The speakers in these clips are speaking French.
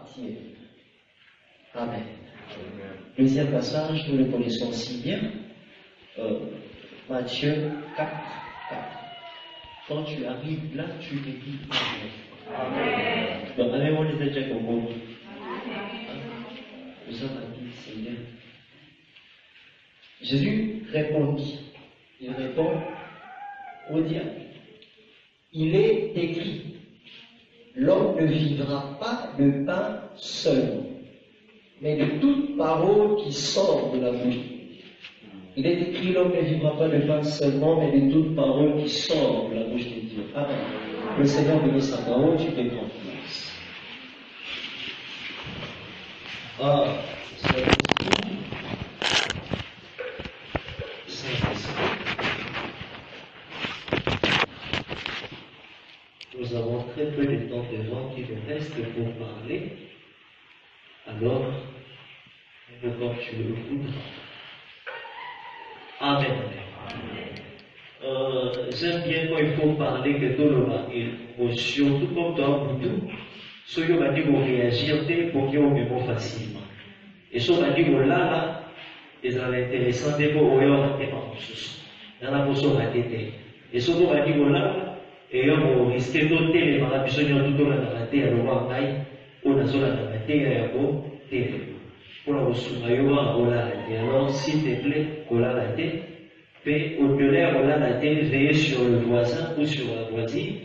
appartient. Amen. Deuxième passage, nous le connaissons si bien. Matthieu 4, 4. Quand tu arrives là, tu te dis Amen. Donc, allez-moi les déjà au monde. Nous sommes dit, Seigneur. Jésus répondit. Il répond au diable. Il est écrit, l'homme ne vivra pas de pain seul, mais de toute parole qui sort de la bouche. Il est écrit, l'homme ne vivra pas de pain seulement, mais de toute parole qui sort de la bouche de Dieu. Amen. Le Seigneur bénit sa parole, tu peux prendre place. Nous avons très peu de temps devant qui nous reste pour parler. Alors, quand tu le voudras. Amen. J'aime bien quand il faut parler que tout le monde émotion, tout comme dans Boudou, ceux qui ont dit qu'on réagir pour qu'ils ont mémoire facilement. Et ceux qui ont dit qu'on là, ils sont intéressants dès qu'on a été en dessous. Dans la potion de la tête. Et ceux qui ont dit qu'on là, et on risque de les marabisons tout dans la tête, à l'ouvert maille, on a sur la tête, et à l'eau, pour la ressourcer, on l'a été. Alors, s'il te plaît, on l'a été. Puis, au-delà, on l'a été, veiller sur le voisin ou sur la voisine,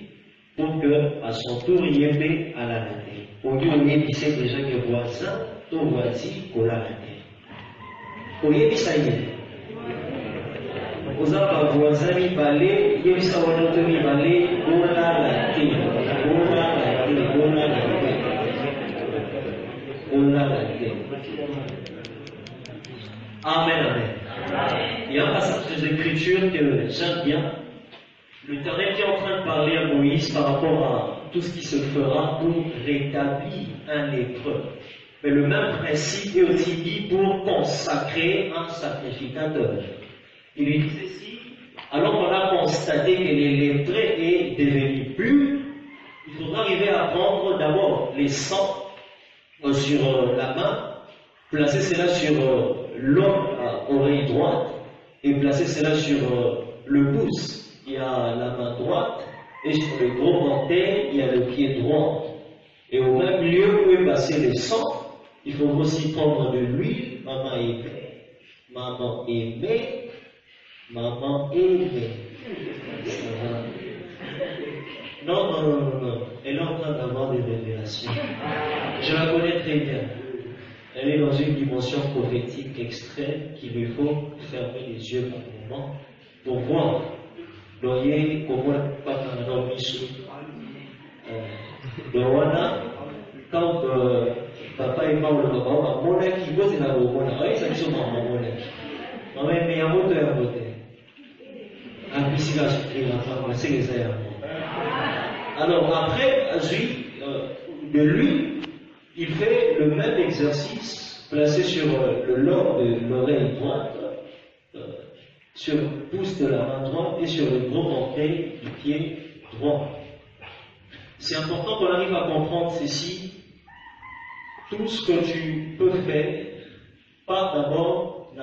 pour que, à son tour, il y ait paix à la tête. Au lieu où il sait déjà que le voisin, ton voisin, on l'a été. Au lieu de ça, il est. Vous avez un voisin qui parlait, il y a eu ça, on a entendu parler, on l'a été. On l'a été, on l'a été. On l'a été. Amen, amen. Il y a un passage des Écritures que j'aime bien. L'Éternel qui est en train de parler à Moïse par rapport à tout ce qui se fera pour rétablir un lépreux. Mais le même principe est aussi dit pour consacrer un sacrificateur. Il lui dit ceci, alors qu'on a constaté que les lépreux est devenu pur, il faudra arriver à prendre d'abord les sangs sur la main, placer cela sur l'oreille droite et placer cela sur le pouce. Il y a la main droite et sur le gros orteil, il y a le pied droit. Et au même lieu où est passé le sang, il faut aussi prendre de l'huile, maman aimée. Non. Elle est en train d'avoir des révélations. Je la connais très bien. Elle est dans une dimension prophétique extrême qu'il lui faut fermer les yeux par moment pour voir. Loyer, comment pas dans le michou. Quand papa et maman le papa, mon qui bosse la roue, oui, ça qui sont mon équipe. Non, mais il y a un moteur à côté. Un piscine à souffrir, enfin, c'est les airs. Alors, après, de lui, il fait le même exercice, placé sur le long de l'oreille droite, sur le pouce de la main droite et sur le gros orteil du pied droit. C'est important qu'on arrive à comprendre ceci. Tout ce que tu peux faire part d'abord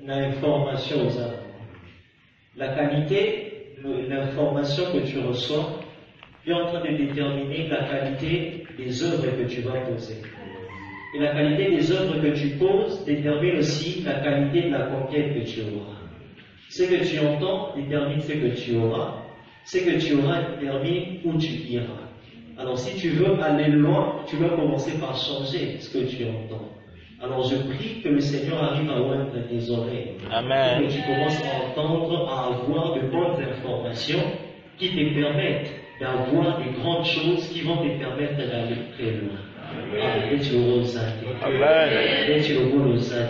l'information aux âmes. La qualité de l'information que tu reçois est en train de déterminer la qualité des œuvres que tu vas poser. Et la qualité des œuvres que tu poses détermine aussi la qualité de la conquête que tu auras. Ce que tu entends détermine ce que tu auras. Ce que tu auras détermine où tu iras. Alors si tu veux aller loin, tu dois commencer par changer ce que tu entends. Alors je prie que le Seigneur arrive à ouvrir tes oreilles. Amen. Que tu commences à entendre, à avoir de bonnes informations qui te permettent d'avoir des grandes choses qui vont te permettre d'aller très loin.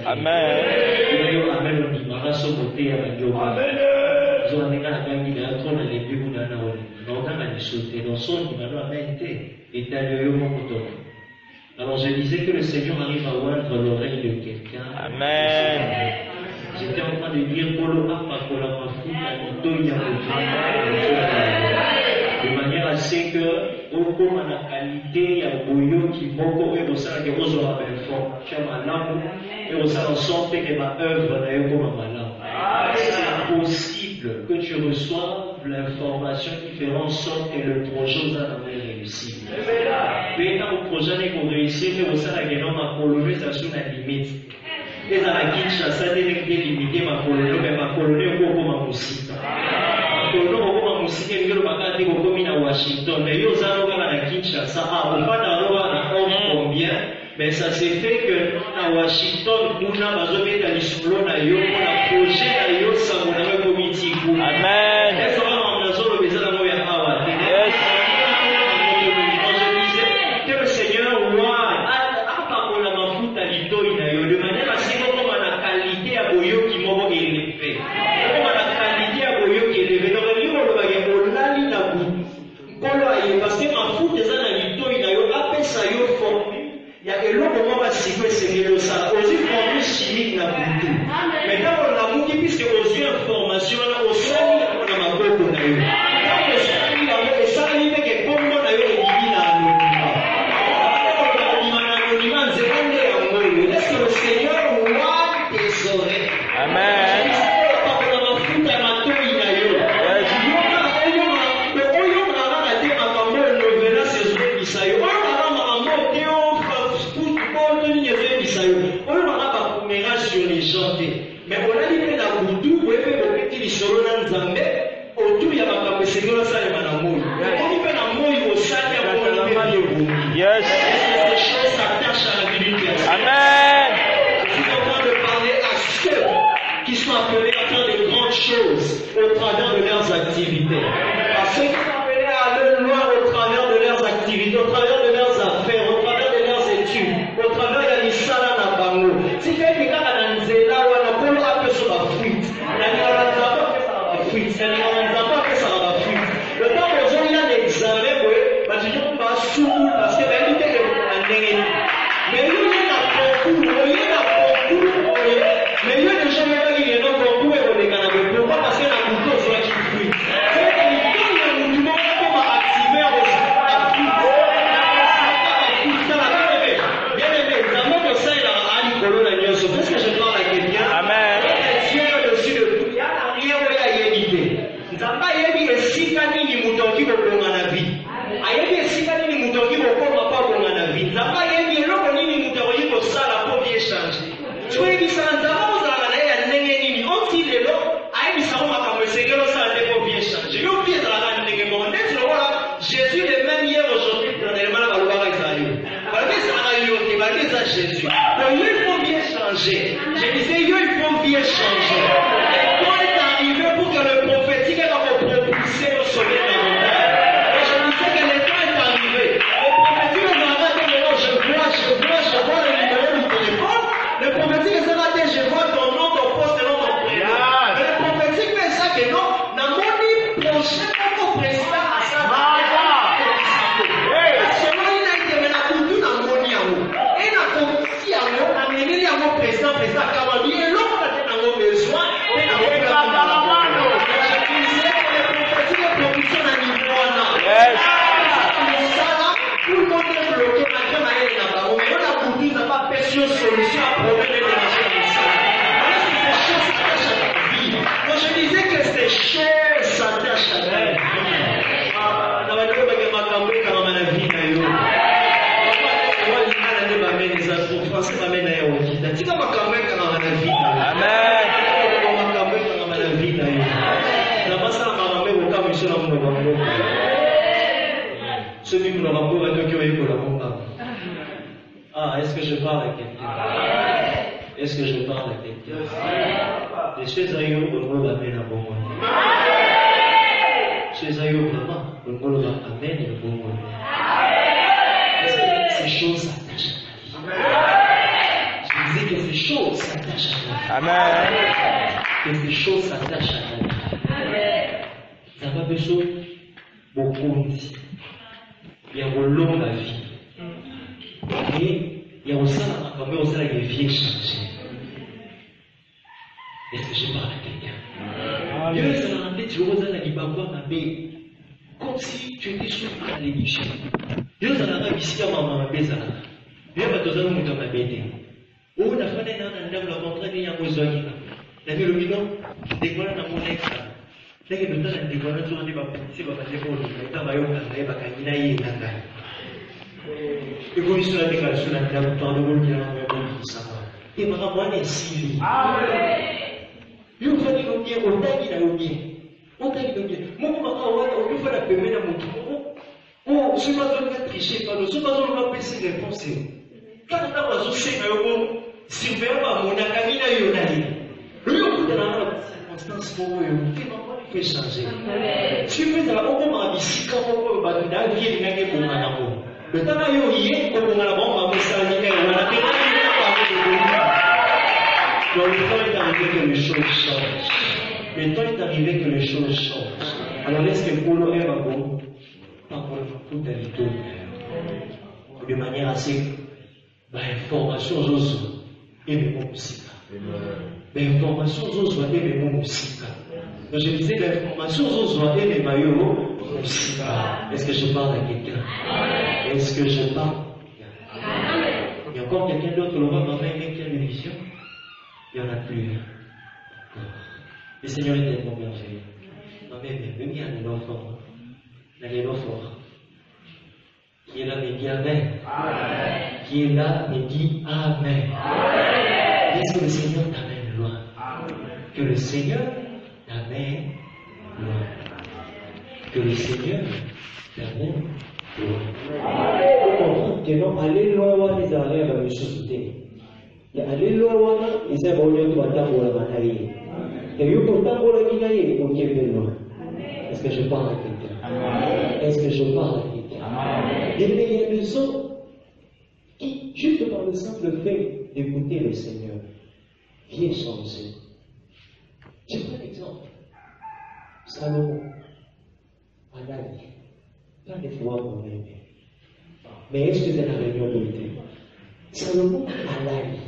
Amen. Alors je disais que le Seigneur arrive à oindre l'oreille de quelqu'un. Amen. J'étais en train de dire de manière à c'est que au cours de la qualité, il y a boyo qui moko et au sein de vos informations malamu et au sein de sorte que ma œuvre n'est pas malamu. C'est possible que tu reçoives l'information qui fera en sorte que le projet vous a réussi. Mais quand le projet n'est pas réussi, mais au sein de la ma colonie, ça sur la limite. Et dans la Kinshasa, il y a limité ma colonie, mais ma colonie est beaucoup ma musique. Ma colonie est beaucoup ma musique, et le bagage est beaucoup mis à Washington. Mais il y a la Kinshasa, on va dans combien, mais ça s'est fait que à Washington, on a besoin de l'isolo, on a un projet, ça on a un comité. Amen. Que le Seigneur de manière à ce qu'on a la qualité à Boyo qui m'a élevé. On a la qualité à Boyo qui est élevé. Donc, il y a parce que ma foute est un habito, il y a appelé ça yo formé. Il y a que l'autre moment va s'y faire ça. Aussi formé chimique n'a pas tout. Mais quand on a beaucoup puisque aux yeux information là, au sol, on a ma beaucoup na yo. Quand on s'est là, et ça arrive que comme on a eu les divines à l'anonymat, laisse le Seigneur voir tes oreilles. Amen. Sur les gens. Mais on a dit que la Boudou, vous pouvez faire des petits solos dans Zambé, autour il y a ma capacité, ça est ma mouille. On dit que la mouille au sac, il y a mon Yes. Ces choses s'attachent à la vie d'une personne. Amen. Je suis en train de parler à ceux qui sont appelés à faire de grandes choses au travers de leurs activités. À ceux qui sont appelés à aller loin au travers de leurs activités, au travers de leurs affaires, au travers de leurs études, au travers de l'Issala Nabango. Si quelqu'un a un zéla ou un apollo a fait sur la fuite, il y a un zappa fait sur la fuite, il y a un zappa fait sur la fuite. Le temps où il y a des examens, je dis qu'on va sous parce que la lutte est un négatif. Mais il y a un concours, il y a un concours, mais il y a des gens qui viennent au concours et on les gagne. Pourquoi? Parce que la couteau soit qui fuit. C'est que il y a un mouvement qui va activer la fuite. Bien aimé, d'abord que ça, il a un nicolo la nuit. Est-ce que je parle à quelqu'un? Amen. Dieu au-dessus de tout. Il y a rien où il y a évité. Nous n'avons pas évité si Kanini Moutonki va prendre la vie. Ayebi esika nini mutongi bokoma pa kongana vie. Nzamba yebi eloko nini mutongi kosala po biechange. Toyebisaka nzamba ozalaka na ye ya ndenge nini oti lelo ayebisaka makambo esengeli osala te po biechange. Yo mpi ezalaka ndenge moko ndeti lokola Jésus le même hier aujourd'hui éternellement na balobaka ezali. Balobi ezalaka yo te balobi eza Jésus. Donc yo il faut bien changer. Je disais yo il faut bien changer. Et quand est arrivé pour que le prophétique va vous propulser au sommet de la montagne. Que le temps est arrivé. Le prophétique nous a dit maintenant je vois le numéro du téléphone. Le prophétique ça va dire je vois ton nom, ton poste, ton nom, ton prénom. Mais le prophétique fait ça que non, dans mon livre prochain, comme président à ça. Seulement il a été maintenant pour tout dans mon livre. Et dans ton petit amour, amener à mon président, car on dit l'homme a dans mon besoin. Et dans mon besoin. Je disais que le prophétique est propulsion à niveau. Tout le monde est bloqué, la grande année là-bas. Mais on a pour nous, on n'a pas perçu une solution à problème de l'énergie. Quand je disais que ces choses s'attachent à la vie. Dans la vie, on va camper quand on a la vie. Français m'amène à Yaoki. Tu vas camper quand on a la vie. Amen. On va camper quand on a la vie. Dans ma salle, on va camper au camp, monsieur l'amour. Celui qui nous rapport à Tokyo et Kola. Ah, est-ce que je parle à quelqu'un? Est-ce que je parle à quelqu'un? Les choses à yo, on va l'amener à bon moment. Les choses à yo, vraiment, on va l'amener à bon moment. Ces choses s'attachent à la vie. Je disais que ces choses s'attachent à la vie. Amen. Que ces choses s'attachent à la vie. Ça va besoin beaucoup ici. Il y a un long la vie. Et il y a aussi un vie changé. Est-ce que je parle à quelqu'un? Dieu est dans la tête, tu vois, comme si tu étais sous malédiction. Yo zalaka bisika mama bezala. Yo batozana muto mabete. O na fane na ndam la contrat ni yango zwaki. Na bi lobino dekola na monexa. Teke dotana dekola zo ndi ba petit ba bande ko lo ta ba yo ka ba kanyina yi nanga. Eko biso na dekala suna ndam to ndo ko ya ba sama. Et ma mwana sili. Amen. Yo fani ko bien otaki na yo bien. Otaki na bien. Moko maka wana o fa na pemena mutu. Oh, je ne vais pas tricher, je ne vais pas passer les réponses. Quand on a besoin de si vous avez mon acamina yonali, le coup de la circonstance pour eux, il fait changer. Si vous êtes là, on va ici, quand on va dans la vie, il y a des bons. Le temps où il y a, on a bon, on va s'en aller, on a bien donc le temps est arrivé que les choses changent. Le temps est arrivé que les choses changent. Alors est-ce que pour l'homme est bon? De manière assez information zozo et mes musica. Information zozo et mes musica. Je disais l'information zozo et mes maillots musica. Est-ce que je parle à quelqu'un? Est-ce que je parle? Il y a encore quelqu'un d'autre, le roi m'a aimé quelle vision? Il n'y en a plus. Le Seigneur est tellement merveilleux. Même il y a un enfant. N'allez pas fort. Qui est là, mais dit Amen. Amen. Qui est là, mais dit Amen. Amen. Est-ce que le Seigneur t'amène loin? Amen. Que le Seigneur t'amène loin. Que le Seigneur t'amène loin. Que non, aller loin, les arrêts à la ressusciter. Aller loin, ils ont besoin de battre pour la bataille. Et ils ont besoin de la bataille pour qu'il y ait loin. Est-ce que je parle à quelqu'un? Est-ce que je parle à quelqu'un? Et il y a des hommes qui, juste par le simple fait d'écouter le Seigneur, viennent changer. Je prends un exemple. Salomon, Anani, pas des fois qu'on aime. Mais est-ce que c'est la réunion de l'idée? Salomon, Anani.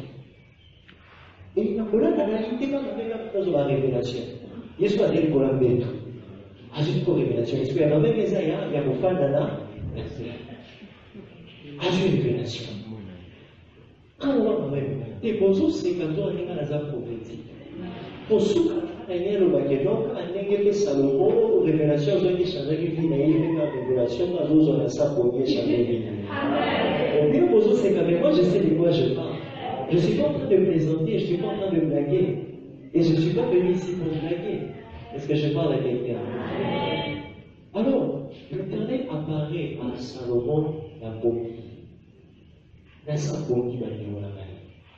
Et il n'a pas l'Anani, il n'a pas la révélation. Il y a des pour la bête. Ajoute une révélation. Est-ce qu'il y a même des ayants, il y a mon fan d'Anna? Ajoute une révélation. Quand on va même, et pour ça, c'est quand on est dans la zone prophétique. Pour ça, on est dans le baguette, donc, on est dans Salomon, révélation, on est changé, il y a une révélation, on a ça pour mieux changer. Au mieux, pour ça, c'est quand même, moi, je sais de quoi je parle. Je ne suis pas en train de plaisanter, je ne suis pas en train de blaguer. Et je ne suis pas venu ici pour blaguer. Est-ce que je parle à quelqu'un? Alors, l'Éternel apparaît à Salomon la Boki. Dans sa Boki, il va la main.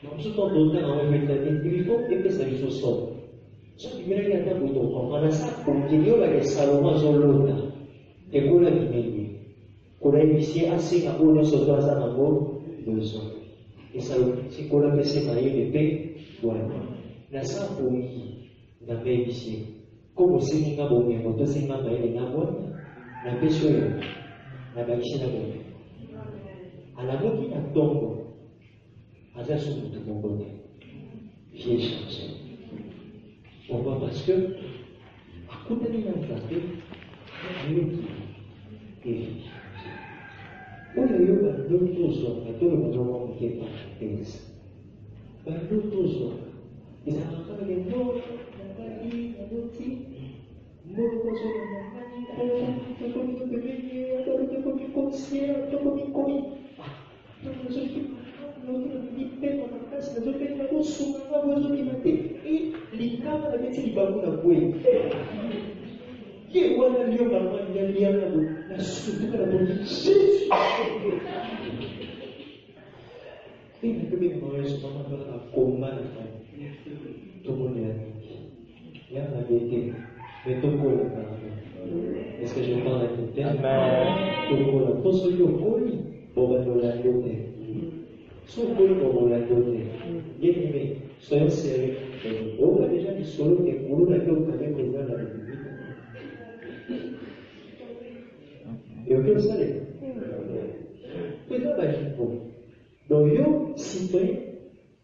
Donc, tout en d'autant, on va faire il faut que ça lui soit. Ce qui me regarde pour ton comprendre, dans sa Boki, il y a Salomon sur l'autre. Et qu'on a dit, qu'on a initié assez à on se doit à l'amour besoin. Et Salomon, c'est qu'on a laissé mailler l'épée, voilà. Dans sa Boki, il a fait initié. Comme si nous avons bien monté, c'est ma mère, la bonne, la pêche, la bâche, la bonne. À la bonne, il y a tombe. À ça, c'est tout mon côté. J'ai changé. Pourquoi? Parce que, à côté de la clarté, il y a une qui est changé. Où il y a eu d'autres zones, tout le monde qui est par la thèse. D'autres zones. Ils ont encore les mots. Mais Toko la parole. Est-ce que je parle à quelqu'un? Toko la parole. Toko la parole. Bon, ben, on l'a noté. Son col, on l'a noté. Bien aimé, soyons sérieux. On a déjà dit solo que pour nous, la gueule, quand même, président de la République. Et auquel ça l'est? Président Bajiko. Donc, yo, citoyen,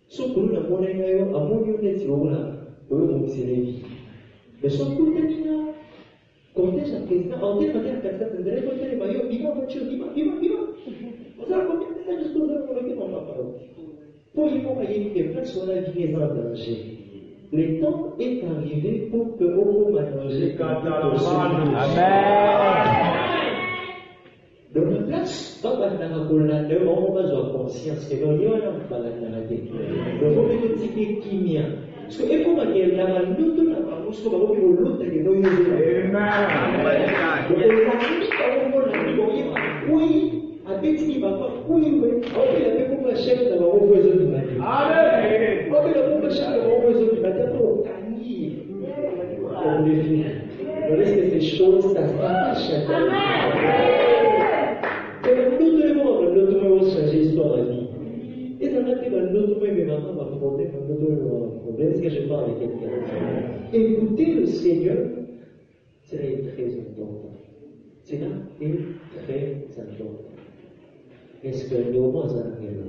son col, la monnaie, à mon lieu d'être là, eux, donc, c'est les vies. Mais son coup de cortège à président, en tête, à 4 vous allez porter les maillots, viva en voiture, viva. Vous allez combien de temps jusqu'au jour où on va parler? Pour y envoyer des places, on a mis en danger. Le temps est arrivé pour que l'on mange. Amen. Donc la place, pas de la on va avoir conscience que l'on y a pas la narrative. Donc on peut dire qu'il y a. Parce que et comment il y a la lutte là, parce que on va l'autre qui nous y est. Oui, avec ce qui va pas, oui, on peut la pour la chef de la besoin du matin. Amen. On peut la pour la chef de la besoin du matin pour gagner. On défie. On laisse que ces choses, ça se passe. L'autre mot changer l'histoire de la vie. Et ça m'a dit, l'autre mot, mais maintenant, ma problème, est-ce que je parle avec quelqu'un? Écouter le Seigneur, c'est très important. C'est là, est très important. Est-ce que nous avons un angle?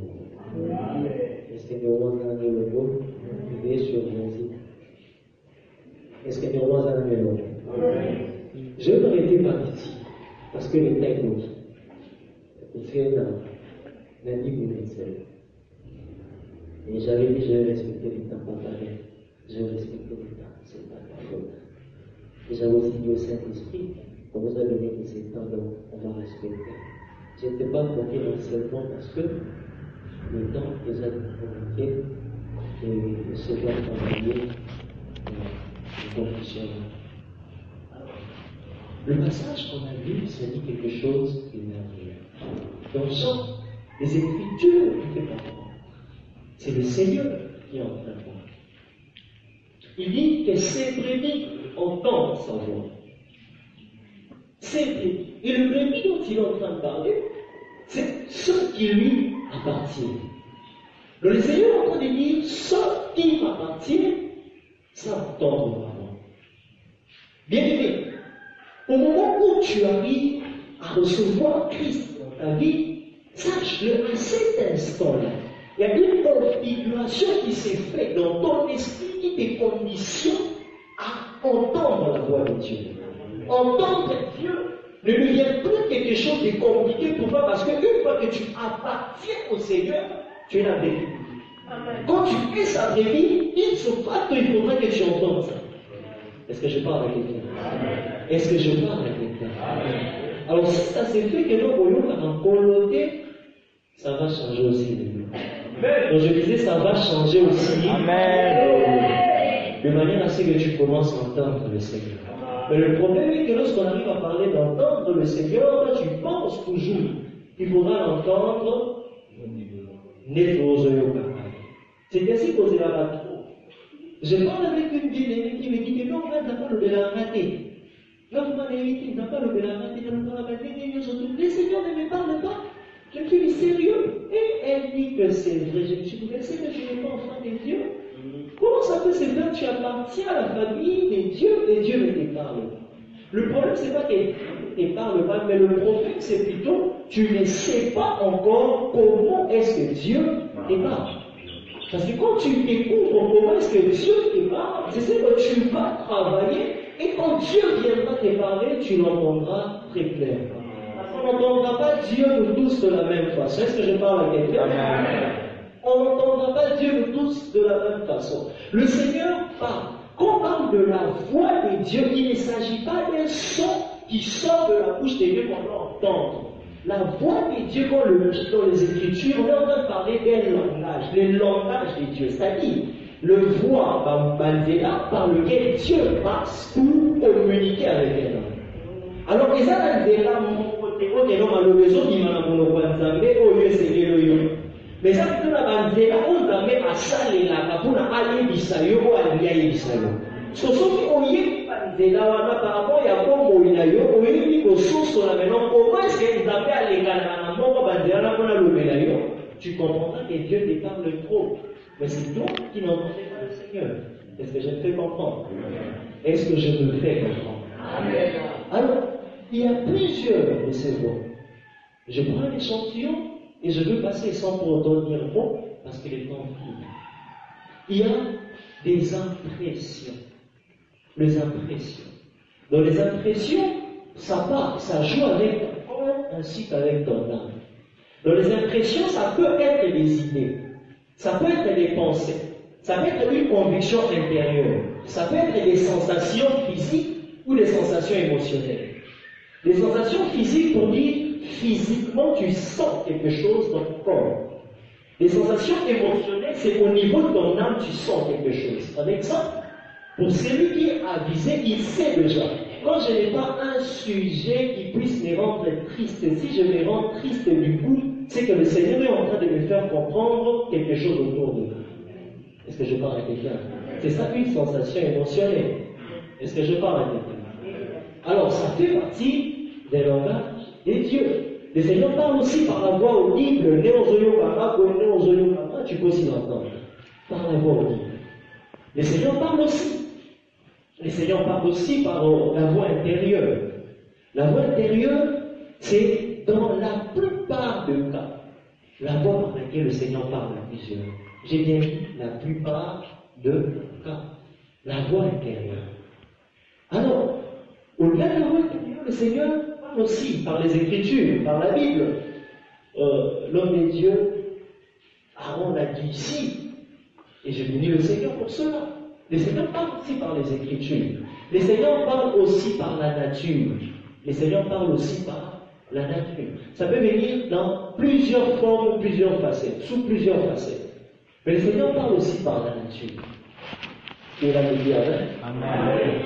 Est-ce que nous avons un angle? Vivez sur Jésus. Est-ce que nous avons un angle? Je vais m'arrêter par ici, parce que le temps est long. C'est la vie universelle. Et j'avais dit, je vais respecter le temps pour parler. Je vais respecter le temps, c'est pas la faute. Et j'avais aussi dit au Saint-Esprit, on vous a donné de ces temps, donc on va respecter. Je n'étais pas bloqué dans ce temps parce que le temps déjà provoqué et se doit travailler en condition. Le passage qu'on a lu, ça dit quelque chose de merveilleux. Dans Jean, les Écritures ne fait pas croire. C'est le Seigneur qui est en train de voir. Il dit que ses brebis entendent sa voix. Ses brebis. Et le brebis dont il est en train de parler, c'est ce qui lui appartient. Le Seigneur est en train de dire, ce qui m'appartient, ça entend ma voix. Bien aimé, au moment où tu arrives à recevoir Christ dans ta vie, sache-le, à cet instant-là, il y a une configuration qui s'est faite dans ton esprit qui te conditionne à entendre la voix de Dieu. Entendre Dieu ne devient plus quelque chose de compliqué pour toi parce qu'une fois que tu appartiens au Seigneur, tu es la vérité. Quand tu es sa vérité, il se passe qu'il faudra que tu entendes ça. Est-ce que je parle avec quelqu'un? Est-ce que je parle avec quelqu'un? Alors si ça s'est fait que nous voyons en coloté, ça va changer aussi de nous. Donc je disais, ça va changer aussi. Amen. De manière à ce que tu commences à entendre le Seigneur. Mais le problème est que lorsqu'on arrive à parler d'entendre le Seigneur, là, tu penses toujours qu'il faudra l'entendre. C'est ainsi qu'on se la trop. Je parle avec une bien-aimée qui me dit que non, on n'a pas le raté. Non, on n'a pas le raté. Le Seigneur ne me parle pas. Je suis sérieux. Et elle dit que c'est vrai. Je me suis dit, mais c'est que je n'ai pas enfant de Dieu. Comment ça peut se faire? Tu appartiens à la famille de Dieu et Dieu ne te parle pas. Le problème, c'est pas qu'il ne te parle pas, mais le problème, c'est plutôt tu ne sais pas encore comment est-ce que Dieu te parle. Parce que quand tu découvres comment est-ce que Dieu te parle, c'est ce que tu vas travailler et quand Dieu viendra te parler, tu l'entendras très clair. On n'entendra pas Dieu de tous de la même façon. Est-ce que je parle à quelqu'un? On n'entendra pas Dieu de tous de la même façon. Le Seigneur parle. Quand on parle de la voix de Dieu, il ne s'agit pas d'un son qui sort de la bouche de Dieu qu'on doit entendre. La voix de Dieu, quand le lit dans les Écritures, on est en train de parler d'un langage, le langage de Dieu, c'est-à-dire le voix par lequel Dieu passe pour communiquer avec un homme. Alors, ils ont des mais ça, c'est la banzela, on va mettre à saler la capuna à l'Ebisayo ou à l'Ebisayo. Ce sont les banzela, par rapport à comment il a eu, on est mis au sens de la maison, comment est-ce qu'ils avaient à l'égal, tu comprendras que Dieu te parle trop. Mais c'est toi qui n'entendais pas le Seigneur. Est-ce que je me fais comprendre? Est-ce que je me fais comprendre? Amen. Alors, il y a plusieurs de ces voix. Je prends l'échantillon et je veux passer sans pour autant dire bon, parce que les temps file. Il y a des impressions. Les impressions. Dans les impressions, ça part, ça joue avec ton corps ainsi qu'avec ton âme. Dans les impressions, ça peut être des idées, ça peut être des pensées, ça peut être une conviction intérieure, ça peut être des sensations physiques ou des sensations émotionnelles. Les sensations physiques, pour dire physiquement, tu sens quelque chose dans ton corps. Les sensations émotionnelles, c'est au niveau de ton âme, tu sens quelque chose. Un exemple, pour celui qui est avisé, il sait déjà. Quand je n'ai pas un sujet qui puisse me rendre triste, si je me rends triste du coup, c'est que le Seigneur est en train de me faire comprendre quelque chose autour de moi. Est-ce que je parle à quelqu'un? C'est ça une sensation émotionnelle. Est-ce que je parle à quelqu'un? Alors, ça fait partie des langages des dieux. Le Seigneur parle aussi par la voix audible, tu peux aussi l'entendre. Par la voix audible. Le Seigneur parle aussi. Le Seigneur parle aussi par la voix intérieure. La voix intérieure, c'est dans la plupart des cas, la voix par laquelle le Seigneur parle à plusieurs. J'ai bien dit la plupart de cas. La voix intérieure. Alors, au-delà de la voix intérieure, le Seigneur parle aussi par les Écritures, par la Bible. L'homme des dieux, Aaron l'a dit ici, et je bénis le Seigneur pour cela. Le Seigneur parle aussi par les Écritures. Le Seigneur parle aussi par la nature. Le Seigneur parle aussi par la nature. Ça peut venir dans plusieurs formes, plusieurs facettes, sous plusieurs facettes. Mais le Seigneur parle aussi par la nature. Tu es là de dire Amen.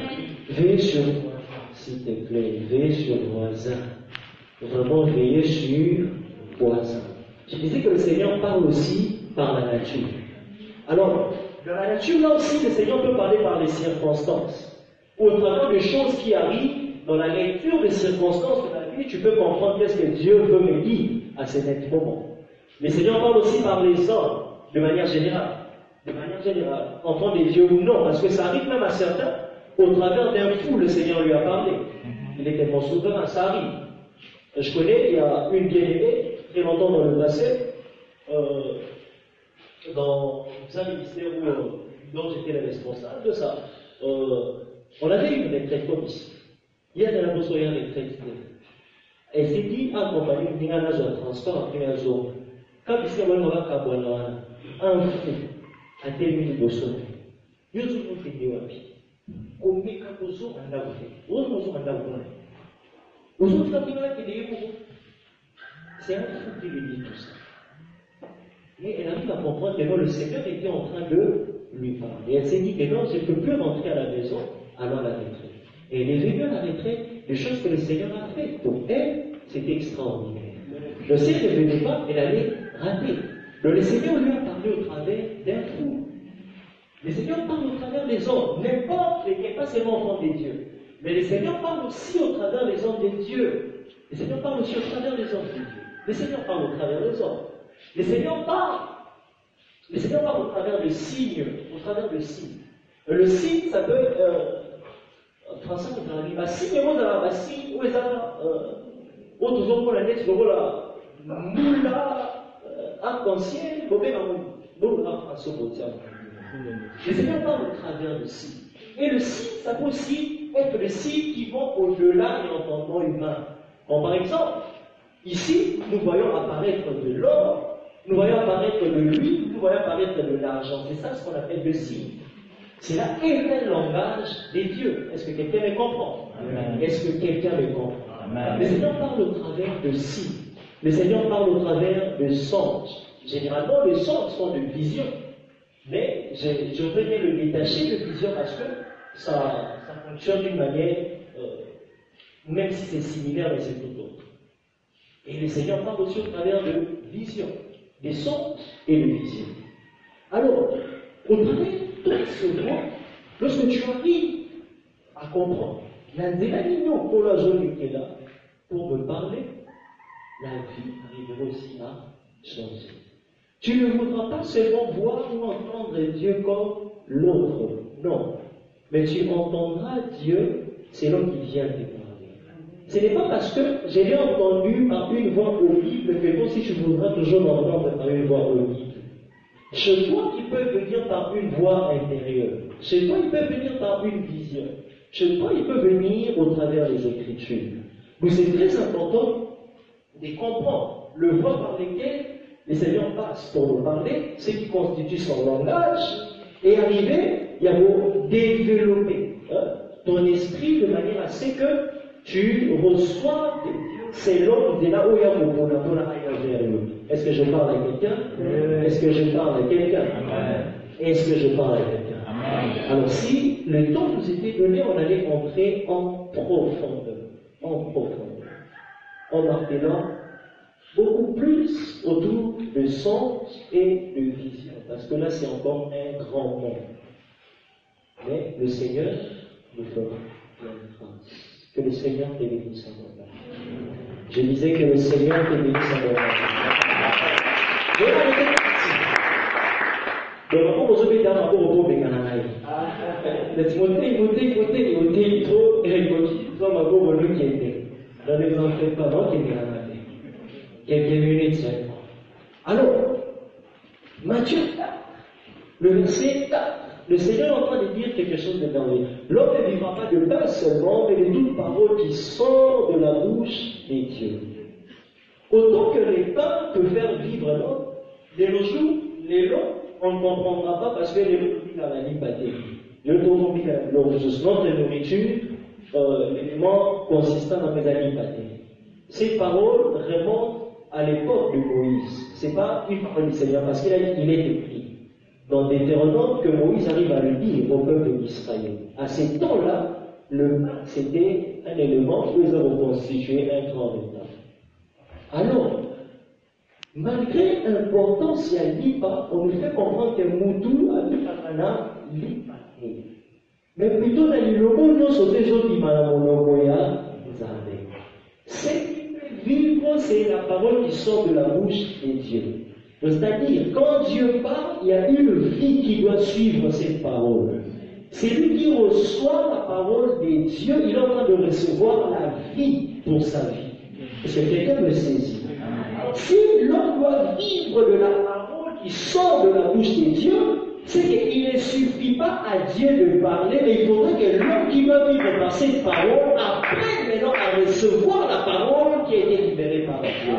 Veille sur toi, s'il te plaît. Veille sur voisin. Vraiment veiller sur voisin. Je disais que le Seigneur parle aussi par la nature. Alors, dans la nature, là aussi, le Seigneur peut parler par les circonstances. Ou au travers des choses qui arrivent, dans la lecture des circonstances de la vie, tu peux comprendre qu'est-ce que Dieu veut me dire à ce net moment. Le Seigneur parle aussi par les hommes, de manière générale. De manière générale, enfants des dieux ou non, parce que ça arrive même à certains, au travers d'un fou, le Seigneur lui a parlé. Il était mon souverain, ça arrive. Je connais, il y a une bien-aimée, très longtemps dans le passé, dans un ministère dont j'étais le responsable de ça. On avait une retraite comme ici. Il y a de la bourse, il y a une retraite. Elle s'est dit, accompagner une transport, une zone. Quand il s'est dit, un fou a terminé de bourse. Il y a toujours fait des wapi. Combien de bourse on a fait? Où est-ce qu'on a fait? Où est-ce qu'on a fait? C'est un fou qui lui dit tout ça. Et elle arrive à comprendre que non, le Seigneur était en train de lui parler. Et elle s'est dit que non, je ne peux plus rentrer à la maison, alors la retraite. Et elle est venue à la retraite, des choses que le Seigneur a faites. Pour elle, c'était extraordinaire. Le Seigneur ne venait pas, elle allait rater. Donc le Seigneur lui a parlé au travers d'un fou. Le Seigneur parle au travers des hommes, n'importe lesquels, pas seulement enfants des dieux. Mais le Seigneur parle aussi au travers des hommes des dieux. Le Seigneur parle aussi au travers des hommes des dieux. Le Seigneur parle au travers des hommes. Le Seigneur parle. Le Seigneur parle au travers de signes. Au travers de signes. Le signe, ça peut français, on arrive à signe, on a un signe, où est-ce que toujours pour la nette, je vois la moula, arc-en-ciel, le Seigneur parle au travers de signes. Et le signe, ça peut aussi être des signes qui vont au-delà de l'entendement humain. Bon, par exemple, ici, nous voyons apparaître de l'or, nous voyons apparaître de l'huile, nous voyons apparaître de l'argent. C'est ça ce qu'on appelle le signe. C'est l'éternel langage des dieux. Est-ce que quelqu'un me comprend? Amen. Est-ce que quelqu'un me comprend? Amen. Le Seigneur parle au travers de signes. Le Seigneur parle au travers de songes. Généralement, les songes sont de visions. Mais je veux bien le détacher de vision parce que ça fonctionne d'une manière, même si c'est similaire, mais c'est tout autre. Et le Seigneur parle aussi au travers de visions, des songes et de visions. Alors, au travers de ce mot, lorsque tu arrives à comprendre, la délanignon pour la zone qui est là, pour me parler, la vie arrivera aussi à changer. Tu ne voudras pas seulement voir ou entendre Dieu comme l'autre, non. Mais tu entendras Dieu selon qu'il vient te parler. Ce n'est pas parce que je l'ai entendu par une voix audible que toi aussi tu voudras toujours l'entendre par une voix audible. Chez toi, il peut venir par une voix intérieure. Chez toi, il peut venir par une vision. chez toi, il peut venir au travers des Écritures. Donc c'est très important de comprendre le voie par lequel le Seigneur passe pour nous parler, ce qui constitue son langage, et arriver, il y a pour développer ton esprit de manière à ce que tu reçois selon de là où il y a pour la Est-ce que je parle à quelqu'un? Est-ce que je parle à quelqu'un? Est-ce que je parle à quelqu'un? Alors si le temps nous était donné, on allait entrer en profondeur. En martelant beaucoup plus autour de sens et de vision. Parce que là, c'est encore un grand monde. Mais le Seigneur nous fera pleine grâce. Que le Seigneur te bénisse abondamment. Je disais que le Seigneur te bénisse abondamment. Donc, on va se faire un peu au Bégananaï. Les motés, trop, et les motés, trop, ma pauvre, le qui était. Dans les enfants, pas moi qui est Bégananaï. Quelques minutes seulement. Alors, Matthieu 4, le verset 4, le Seigneur est en train de dire quelque chose de merveilleux. L'homme ne vivra pas de pain seulement, mais de toute parole qui sort de la bouche des dieux. Autant que les pains peuvent faire vivre l'homme, de nos jours, les lots, on ne comprendra pas parce que les lots vivent dans la liberté. Le trouve notre nourriture, l'élément consistant dans mes libertés. Ces paroles remontent à l'époque de Moïse. Ce n'est pas une parole du Seigneur parce qu'il est écrit dans Deutéronome que Moïse arrive à le dire au peuple d'Israël. À ce temps-là, le pain, c'était un élément qui nous a reconstitué un grand état. Alors, malgré l'importance qu'il y a l'IPA, on nous fait comprendre que Moutou a vu Kakana l'IPA. Mais plutôt dans les logos, nous sommes des gens qui m'ont c'est vivre, c'est la parole qui sort de la bouche des dieux. C'est-à-dire, quand Dieu parle, il y a une vie qui doit suivre cette parole. C'est lui qui reçoit la parole des dieux, il est en train de recevoir la vie pour sa vie. Est-ce que quelqu'un me saisit? Si l'homme doit vivre de la parole qui sort de la bouche des dieux, c'est qu'il ne suffit pas à Dieu de parler, mais il faudrait que l'homme qui va vivre par cette parole apprenne maintenant à recevoir la parole qui a été libérée par Dieu.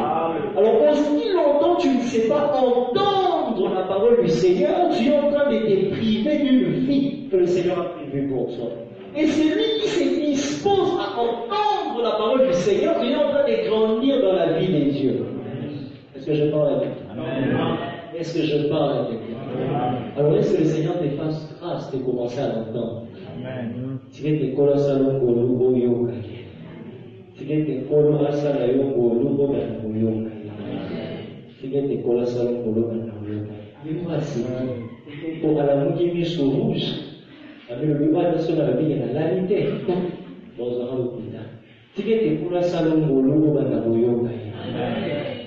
Alors, aussi longtemps tu ne sais pas entendre la parole du Seigneur, tu es en train de te priver d'une vie que le Seigneur a prévue pour toi. Et celui qui se dispose à entendre la parole du Seigneur, il est en train de grandir dans la vie des dieux. Est-ce que je parle avec vous? Est-ce que je parle avec vous? Alors, est-ce que le Seigneur te fasse grâce de commencer à l'entendre? Amen. Si tu es là, salon golo yoga. Si tu es là, salon golo yoga. Si tu es là, salon golo yoga. Il voici. Pour la mouille sur rouge, avec le livre de son avis, il y a la réalité. Dans un hôpital. Si tu es là, salon golo yoga.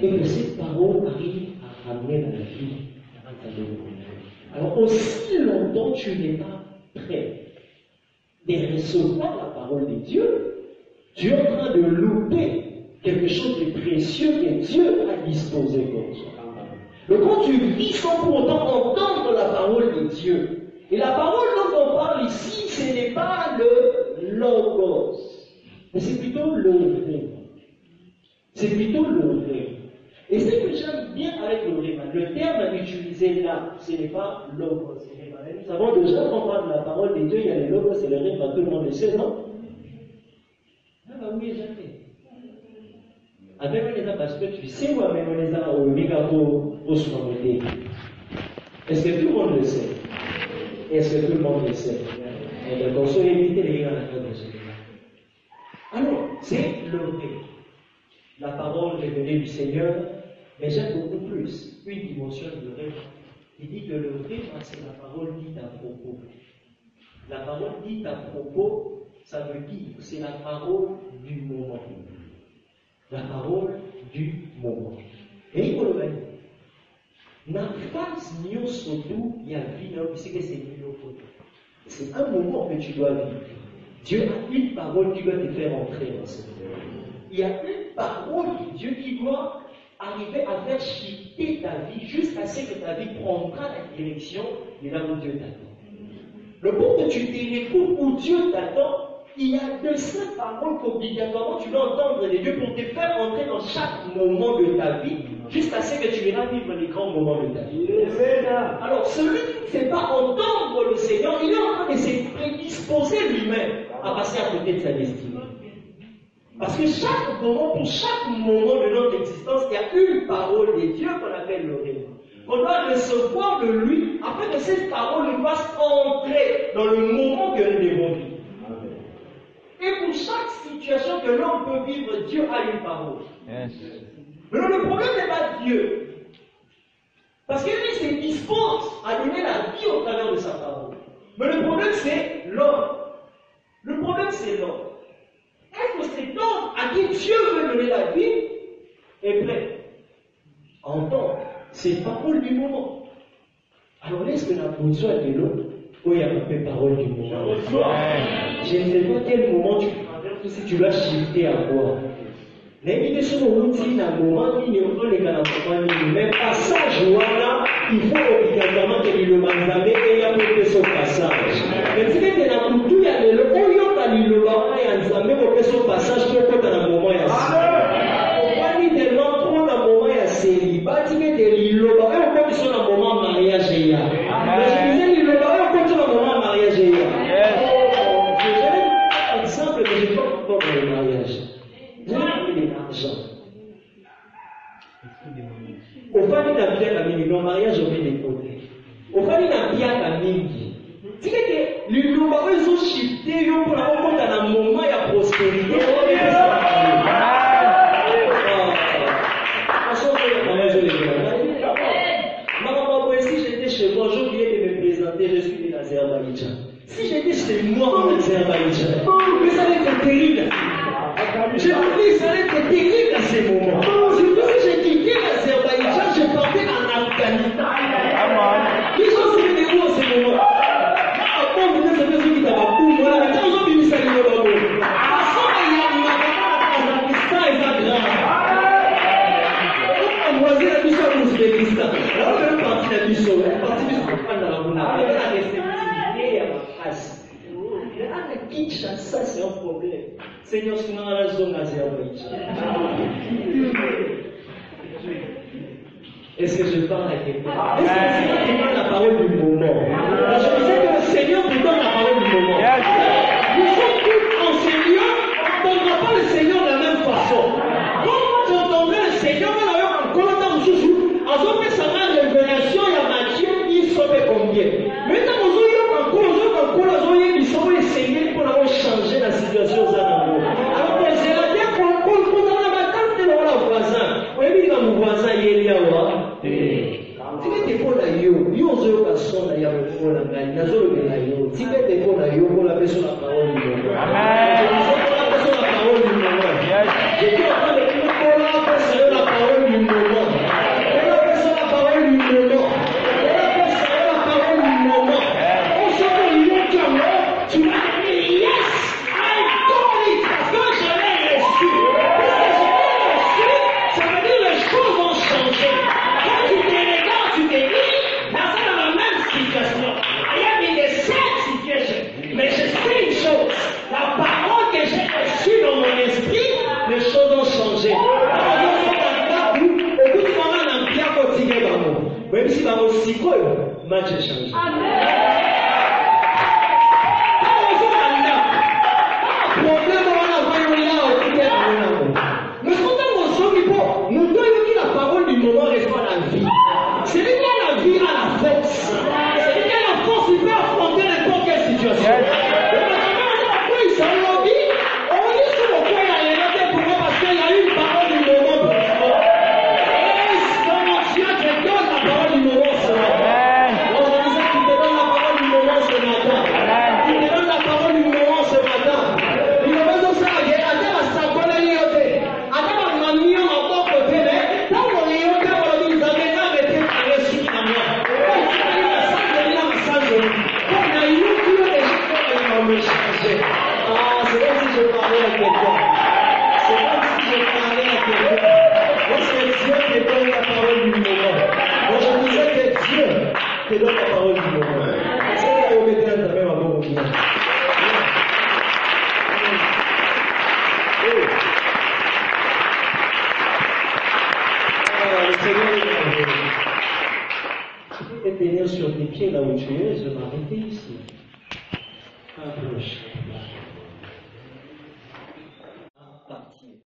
Et que cette parole arrive à ramener la vie. Alors, aussi longtemps tu n'es pas prêt de recevoir la parole de Dieu, tu es en train de louper quelque chose de précieux que Dieu a disposé pour toi. Donc, quand tu vis sans pour autant entendre la parole de Dieu, et la parole dont on parle ici, ce n'est pas le logos, mais c'est plutôt le rhéma. C'est plutôt le rhéma. Et ce que j'aime bien avec le rhéma, le terme utilisé là, ce n'est pas logos, c'est rhéma. Nous savons déjà qu'on parle de la parole des dieux, il y a les logos et le rhéma, tout le monde le sait, non? Ah bah oui, jamais. Avec on les a parce que tu sais où avec on les a au Migapo au Soumamouté. Est-ce que tout le monde le sait? Est-ce que tout le monde le sait? Et donc, on peut éviter les gars de ce alors, c'est le rhéma. La parole révélée du Seigneur. Mais j'aime beaucoup plus une dimension du rhéma. Il dit que le rhéma, c'est la parole dite à propos. La parole dite à propos, ça veut dire que c'est la parole du moment. La parole du moment. Et il faut le dire. Dans face nyonso tout, il y a vie, c'est que c'est mieux. C'est un moment que tu dois vivre. Dieu a une parole qui doit te faire entrer dans ce monde. Il y a une parole de Dieu qui doit arriver à faire shifter ta vie jusqu'à ce que ta vie prendra la direction de là où Dieu t'attend. Le moment que tu t'écoutes où Dieu t'attend, il y a de ces paroles qu'obligatoirement tu dois entendre de Dieu pour te faire entrer dans chaque moment de ta vie, jusqu'à ce que tu viennes vivre les grands moments de ta vie. Alors, celui qui ne sait pas entendre le Seigneur, il est en train de se prédisposer lui-même à passer à côté de sa destinée. Parce que chaque moment, pour chaque moment de notre existence, il y a une parole de Dieu qu'on appelle le réma. On doit recevoir de lui afin que cette parole nous fasse entrer dans le moment que nous devons vivre. Et pour chaque situation que l'homme peut vivre, Dieu a une parole. Yes. Mais le problème n'est pas Dieu. Parce que lui se dispose à donner la vie au travers de sa parole. Mais le problème c'est l'homme. Le problème c'est l'homme. Est-ce que cet homme à qui Dieu veut donner la vie est prêt à entendre ces paroles du moment? Alors est-ce que la besoin de l'homme? Oui, il y a une parole du moment. Je ne sais pas quel moment tu traverses, si tu vas shifter à quoi. Mais passage voilà, il faut obligatoirement que le manzame ait un son passage. Mais si tu es dans le tout, il y a le oyo dans le bas et en zame pour son passage pour dans le moment. Pourquoi il tellement trop dans le moment il y a célibat, tu es de l'ilo bas et on sont dans le moment mariage. Mais je disais l'ilo bas et on sont dans le moment mariage. Je vais un exemple, mais je ne vais pas encore dans le mariage. J'ai de l'argent. Au fond, il a bien la mingi. Le mariage, on met des côtés. Au fond, il a bien la mingi. C'est que les loups, ils ont shifté pour la rencontre dans un moment, il y a prospérité. Maman, si j'étais chez moi, j'ai oublié de me présenter, je suis de l'Azerbaïdjan. Si j'étais chez moi en Azerbaïdjan, mais ça allait être terrible. J'ai compris, ça allait être terrible à ces moments. Surtout si j'ai quitté l'Azerbaïdjan, je partais en Afghanistan. Qui sont ces débuts à ces moments? Quand vous êtes ceux qui t'avaient tout, voilà, mais quand ils ont fini ça, ils ont dit, à ça, il y a un Afghanistan et ça grave. On a voisin la mission à l'Ouzbékistan. Alors, on est parti la mission, on est parti jusqu'au fan dans la bouna. On a la réceptivité à ma face. Ça, c'est un problème. Seigneur, si on a la zone Azerbaïdjan. Est-ce que je parle à quelqu'un? Est-ce que le Seigneur te donne la parole du moment? Je disais que le Seigneur te donne la parole du moment. Nous sommes tous enseignants, on n'entendra pas le Seigneur de la même façon. Quand j'entendrai le Seigneur, on a encore dans le sous-sous, en fait, ça m'a révélation, il y a Matthieu, il saurait combien. Mais quand on a encore, ils sont essayés pour avoir changé la situation aux alentours. Alors que c'est la bien qu'on a la bataille de leur voisin. Oui, mais dans mon voisin, il y a là. Tu veux te faire yo, yo zo ka sona ya mo la ngani, na zo le na yo. Tu veux te faire yo pour la personne la parole du monde. Amen. La personne la parole du monde. Je suis en train de dire pour la personne la parole du monde. La personne la parole du monde. La personne la parole du monde. On se fait yo comme tu m'as dit yes, I got it. Quand je l'ai reçu, ça veut dire les choses vont changer. Quand tu te regardes, tu te dis, dans la même situation. I am in the same situation. Mais je sais une chose, la parole que j'ai reçue dans mon esprit, les choses ont changé. Même si dans mon psycho, match a changé. Mais ce qu'on a nous devons dire la parole du moment reste pas la vie. Celui qui a la vie a la force. Celui qui a la force, il peut affronter n'importe quelle situation. Pourquoi ils sont lobby? On dit sur le point, il y a rien pour moi parce qu'il y a une parole du moment. Dans mon Dieu, je donne la parole du moment ce matin. On disait qu'il te donne la parole du moment ce matin. Il te donne la parole du moment ce matin. Il a besoin de ça, il a dit à sa collègue. Te donne la parole du moment. C'est là où on met la main à bon moment. te tenir sur tes pieds là où tu es, je vais m'arrêter ici. Approche.